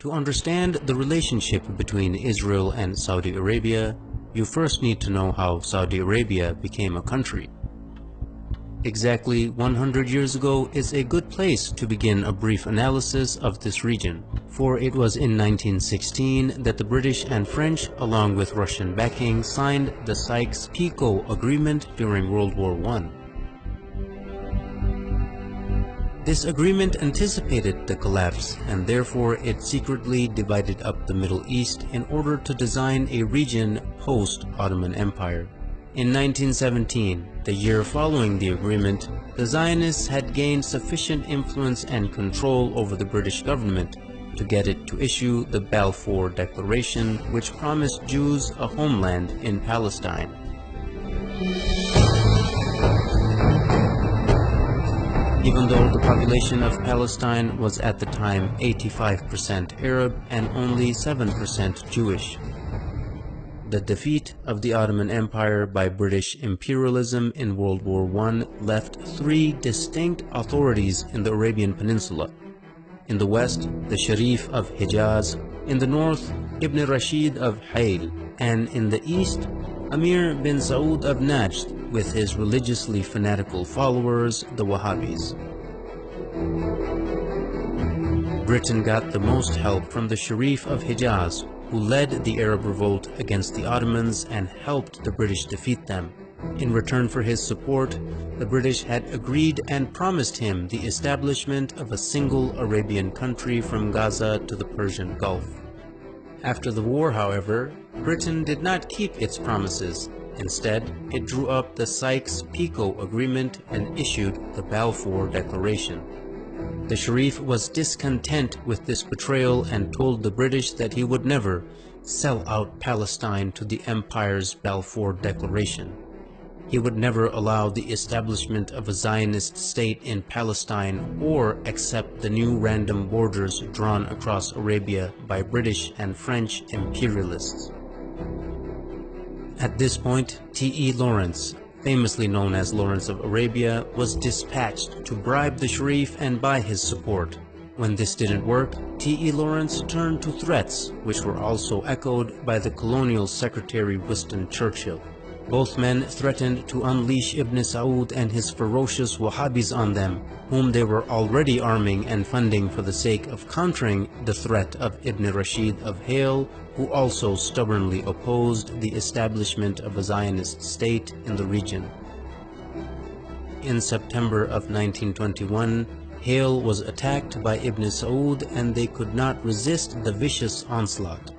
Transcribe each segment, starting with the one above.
To understand the relationship between Israel and Saudi Arabia, you first need to know how Saudi Arabia became a country. Exactly 100 years ago is a good place to begin a brief analysis of this region, for it was in 1916 that the British and French, along with Russian backing, signed the Sykes-Picot Agreement during World War I. This agreement anticipated the collapse, and therefore it secretly divided up the Middle East in order to design a region post-Ottoman Empire. In 1917, the year following the agreement, the Zionists had gained sufficient influence and control over the British government to get it to issue the Balfour Declaration, which promised Jews a homeland in Palestine. Even though the population of Palestine was at the time 85% Arab and only 7% Jewish. The defeat of the Ottoman Empire by British imperialism in World War I left three distinct authorities in the Arabian Peninsula. In the west, the Sharif of Hijaz; in the north, Ibn Rashid of Hayl; and in the east, Amir bin Saud of Najd with his religiously fanatical followers, the Wahhabis. Britain got the most help from the Sharif of Hijaz, who led the Arab revolt against the Ottomans and helped the British defeat them. In return for his support, the British had agreed and promised him the establishment of a single Arabian country from Gaza to the Persian Gulf. After the war, however, Britain did not keep its promises. Instead, it drew up the Sykes-Picot Agreement and issued the Balfour Declaration. The Sharif was discontent with this betrayal and told the British that he would never sell out Palestine to the Empire's Balfour Declaration. He would never allow the establishment of a Zionist state in Palestine or accept the new random borders drawn across Arabia by British and French imperialists. At this point, T.E. Lawrence, famously known as Lawrence of Arabia, was dispatched to bribe the Sharif and buy his support. When this didn't work, T.E. Lawrence turned to threats, which were also echoed by the colonial secretary Winston Churchill. Both men threatened to unleash Ibn Saud and his ferocious Wahhabis on them, whom they were already arming and funding for the sake of countering the threat of Ibn Rashid of Hayl, who also stubbornly opposed the establishment of a Zionist state in the region. In September of 1921, Hayl was attacked by Ibn Saud and they could not resist the vicious onslaught.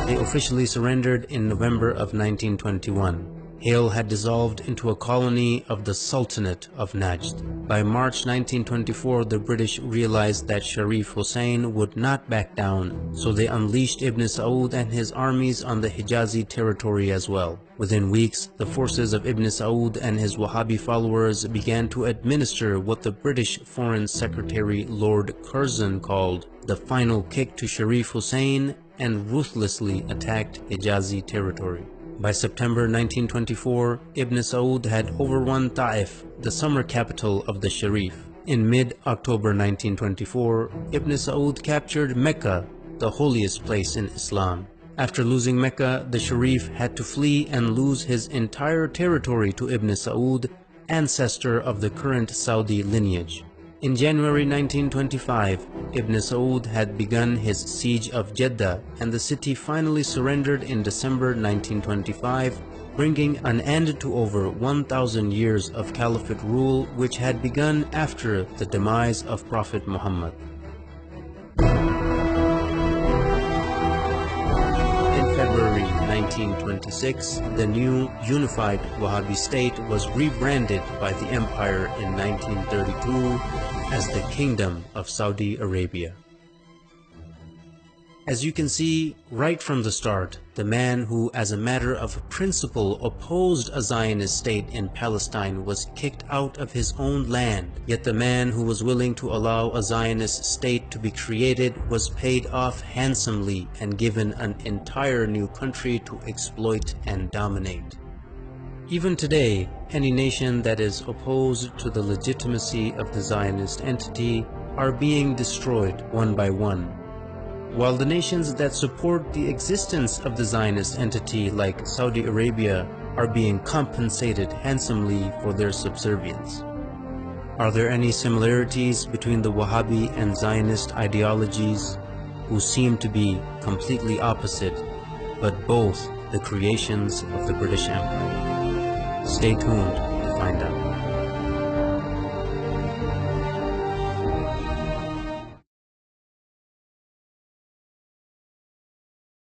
They officially surrendered in November of 1921. Hayl had dissolved into a colony of the Sultanate of Najd. By March 1924, the British realized that Sharif Hussein would not back down, so they unleashed Ibn Saud and his armies on the Hijazi territory as well. Within weeks, the forces of Ibn Saud and his Wahhabi followers began to administer what the British Foreign Secretary Lord Curzon called the final kick to Sharif Hussein and ruthlessly attacked Hijazi territory. By September 1924, Ibn Saud had overrun Ta'if, the summer capital of the Sharif. In mid-October 1924, Ibn Saud captured Mecca, the holiest place in Islam. After losing Mecca, the Sharif had to flee and lose his entire territory to Ibn Saud, ancestor of the current Saudi lineage. In January 1925, Ibn Saud had begun his siege of Jeddah, and the city finally surrendered in December 1925, bringing an end to over 1,000 years of caliphate rule which had begun after the demise of Prophet Muhammad. In February 1926, the new unified Wahhabi state was rebranded by the empire in 1932 as the Kingdom of Saudi Arabia. As you can see, right from the start, the man who, as a matter of principle, opposed a Zionist state in Palestine was kicked out of his own land, yet the man who was willing to allow a Zionist state to be created was paid off handsomely and given an entire new country to exploit and dominate. Even today, any nation that is opposed to the legitimacy of the Zionist entity are being destroyed one by one, while the nations that support the existence of the Zionist entity, like Saudi Arabia, are being compensated handsomely for their subservience. Are there any similarities between the Wahhabi and Zionist ideologies, who seem to be completely opposite, but both the creations of the British Empire? Stay tuned to find out.